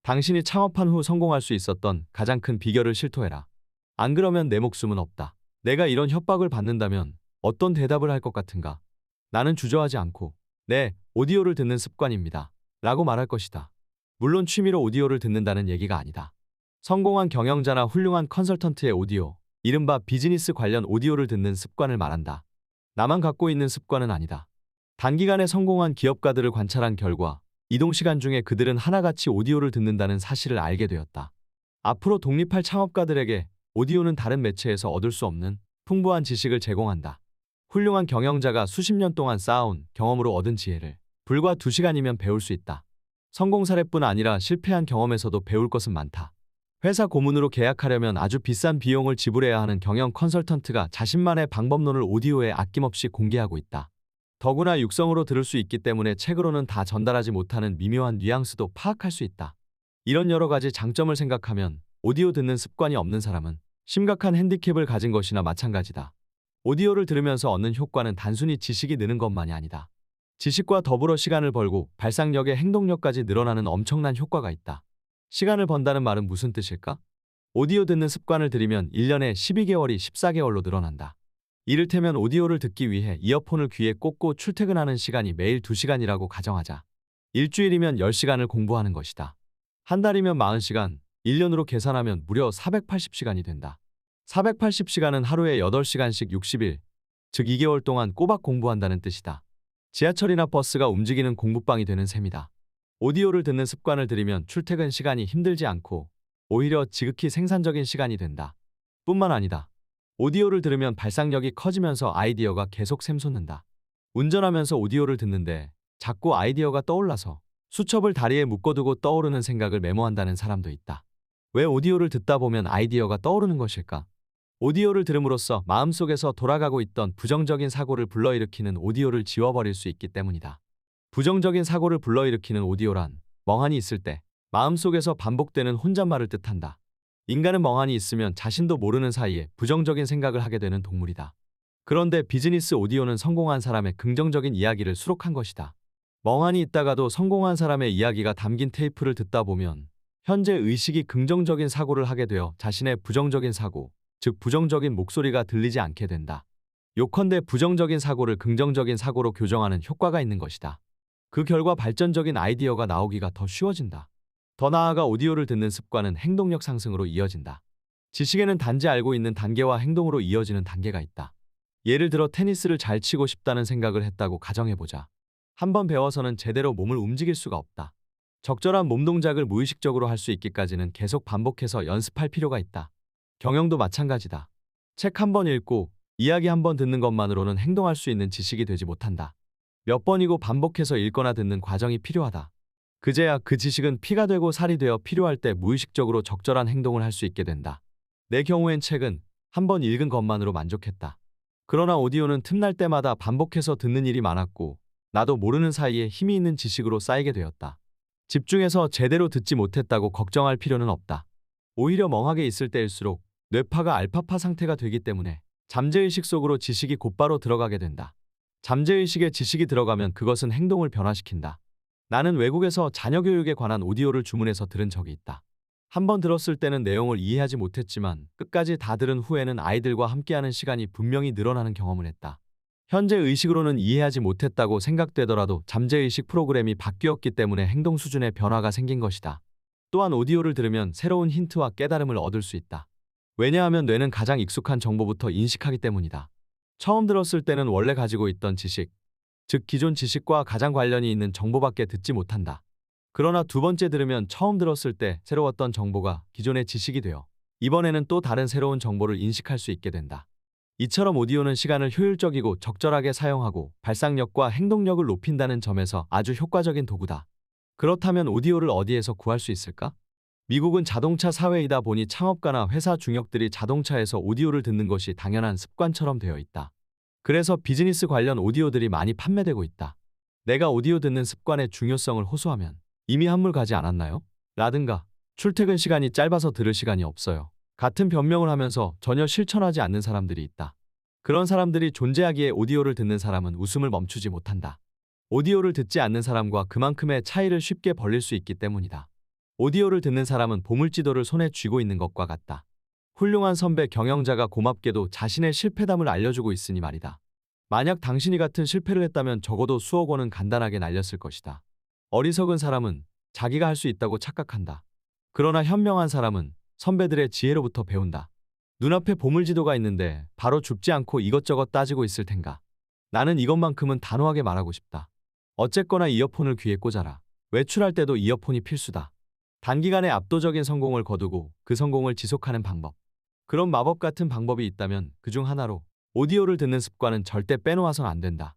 당신이 창업한 후 성공할 수 있었던 가장 큰 비결을 실토해라. 안 그러면 내 목숨은 없다. 내가 이런 협박을 받는다면 어떤 대답을 할 것 같은가? 나는 주저하지 않고 네, 오디오를 듣는 습관입니다. 라고 말할 것이다. 물론 취미로 오디오를 듣는다는 얘기가 아니다. 성공한 경영자나 훌륭한 컨설턴트의 오디오, 이른바 비즈니스 관련 오디오를 듣는 습관을 말한다. 나만 갖고 있는 습관은 아니다. 단기간에 성공한 기업가들을 관찰한 결과 이동 시간 중에 그들은 하나같이 오디오를 듣는다는 사실을 알게 되었다. 앞으로 독립할 창업가들에게 오디오는 다른 매체에서 얻을 수 없는 풍부한 지식을 제공한다. 훌륭한 경영자가 수십 년 동안 쌓아온 경험으로 얻은 지혜를 불과 2시간이면 배울 수 있다. 성공 사례뿐 아니라 실패한 경험에서도 배울 것은 많다. 회사 고문으로 계약하려면 아주 비싼 비용을 지불해야 하는 경영 컨설턴트가 자신만의 방법론을 오디오에 아낌없이 공개하고 있다. 더구나 육성으로 들을 수 있기 때문에 책으로는 다 전달하지 못하는 미묘한 뉘앙스도 파악할 수 있다. 이런 여러 가지 장점을 생각하면 오디오 듣는 습관이 없는 사람은 심각한 핸디캡을 가진 것이나 마찬가지다. 오디오를 들으면서 얻는 효과는 단순히 지식이 느는 것만이 아니다. 지식과 더불어 시간을 벌고 발상력의 행동력까지 늘어나는 엄청난 효과가 있다. 시간을 번다는 말은 무슨 뜻일까? 오디오 듣는 습관을 들이면 1년에 12개월이 14개월로 늘어난다. 이를테면 오디오를 듣기 위해 이어폰을 귀에 꽂고 출퇴근하는 시간이 매일 2시간이라고 가정하자. 일주일이면 10시간을 공부하는 것이다. 한 달이면 40시간, 1년으로 계산하면 무려 480시간이 된다. 480시간은 하루에 8시간씩 60일, 즉 2개월 동안 꼬박 공부한다는 뜻이다. 지하철이나 버스가 움직이는 공부방이 되는 셈이다. 오디오를 듣는 습관을 들이면 출퇴근 시간이 힘들지 않고 오히려 지극히 생산적인 시간이 된다. 뿐만 아니다. 오디오를 들으면 발상력이 커지면서 아이디어가 계속 샘솟는다. 운전하면서 오디오를 듣는데 자꾸 아이디어가 떠올라서 수첩을 다리에 묶어두고 떠오르는 생각을 메모한다는 사람도 있다. 왜 오디오를 듣다 보면 아이디어가 떠오르는 것일까? 오디오를 들음으로써 마음속에서 돌아가고 있던 부정적인 사고를 불러일으키는 오디오를 지워버릴 수 있기 때문이다. 부정적인 사고를 불러일으키는 오디오란 멍하니 있을 때 마음속에서 반복되는 혼잣말을 뜻한다. 인간은 멍하니 있으면 자신도 모르는 사이에 부정적인 생각을 하게 되는 동물이다. 그런데 비즈니스 오디오는 성공한 사람의 긍정적인 이야기를 수록한 것이다. 멍하니 있다가도 성공한 사람의 이야기가 담긴 테이프를 듣다 보면 현재 의식이 긍정적인 사고를 하게 되어 자신의 부정적인 사고, 즉 부정적인 목소리가 들리지 않게 된다. 요컨대 부정적인 사고를 긍정적인 사고로 교정하는 효과가 있는 것이다. 그 결과 발전적인 아이디어가 나오기가 더 쉬워진다. 더 나아가 오디오를 듣는 습관은 행동력 상승으로 이어진다. 지식에는 단지 알고 있는 단계와 행동으로 이어지는 단계가 있다. 예를 들어 테니스를 잘 치고 싶다는 생각을 했다고 가정해보자. 한번 배워서는 제대로 몸을 움직일 수가 없다. 적절한 몸 동작을 무의식적으로 할 수 있기까지는 계속 반복해서 연습할 필요가 있다. 경영도 마찬가지다. 책 한 번 읽고 이야기 한 번 듣는 것만으로는 행동할 수 있는 지식이 되지 못한다. 몇 번이고 반복해서 읽거나 듣는 과정이 필요하다. 그제야 그 지식은 피가 되고 살이 되어 필요할 때 무의식적으로 적절한 행동을 할 수 있게 된다. 내 경우엔 책은 한 번 읽은 것만으로 만족했다. 그러나 오디오는 틈날 때마다 반복해서 듣는 일이 많았고 나도 모르는 사이에 힘이 있는 지식으로 쌓이게 되었다. 집중해서 제대로 듣지 못했다고 걱정할 필요는 없다. 오히려 멍하게 있을 때일수록 뇌파가 알파파 상태가 되기 때문에 잠재의식 속으로 지식이 곧바로 들어가게 된다. 잠재의식에 지식이 들어가면 그것은 행동을 변화시킨다. 나는 외국에서 자녀 교육에 관한 오디오를 주문해서 들은 적이 있다. 한 번 들었을 때는 내용을 이해하지 못했지만 끝까지 다 들은 후에는 아이들과 함께하는 시간이 분명히 늘어나는 경험을 했다. 현재 의식으로는 이해하지 못했다고 생각되더라도 잠재의식 프로그램이 바뀌었기 때문에 행동 수준의 변화가 생긴 것이다. 또한 오디오를 들으면 새로운 힌트와 깨달음을 얻을 수 있다. 왜냐하면 뇌는 가장 익숙한 정보부터 인식하기 때문이다. 처음 들었을 때는 원래 가지고 있던 지식, 즉 기존 지식과 가장 관련이 있는 정보밖에 듣지 못한다. 그러나 두 번째 들으면 처음 들었을 때 새로웠던 정보가 기존의 지식이 되어 이번에는 또 다른 새로운 정보를 인식할 수 있게 된다. 이처럼 오디오는 시간을 효율적이고 적절하게 사용하고 발상력과 행동력을 높인다는 점에서 아주 효과적인 도구다. 그렇다면 오디오를 어디에서 구할 수 있을까? 미국은 자동차 사회이다 보니 창업가나 회사 중역들이 자동차에서 오디오를 듣는 것이 당연한 습관처럼 되어 있다. 그래서 비즈니스 관련 오디오들이 많이 판매되고 있다. 내가 오디오 듣는 습관의 중요성을 호소하면 이미 한물 가지 않았나요? 라든가 출퇴근 시간이 짧아서 들을 시간이 없어요. 같은 변명을 하면서 전혀 실천하지 않는 사람들이 있다. 그런 사람들이 존재하기에 오디오를 듣는 사람은 웃음을 멈추지 못한다. 오디오를 듣지 않는 사람과 그만큼의 차이를 쉽게 벌릴 수 있기 때문이다. 오디오를 듣는 사람은 보물지도를 손에 쥐고 있는 것과 같다. 훌륭한 선배 경영자가 고맙게도 자신의 실패담을 알려주고 있으니 말이다. 만약 당신이 같은 실패를 했다면 적어도 수억 원은 간단하게 날렸을 것이다. 어리석은 사람은 자기가 할 수 있다고 착각한다. 그러나 현명한 사람은 선배들의 지혜로부터 배운다. 눈앞에 보물지도가 있는데 바로 줍지 않고 이것저것 따지고 있을 텐가. 나는 이것만큼은 단호하게 말하고 싶다. 어쨌거나 이어폰을 귀에 꽂아라. 외출할 때도 이어폰이 필수다. 단기간에 압도적인 성공을 거두고 그 성공을 지속하는 방법. 그런 마법 같은 방법이 있다면 그중 하나로 오디오를 듣는 습관은 절대 빼놓아선 안 된다.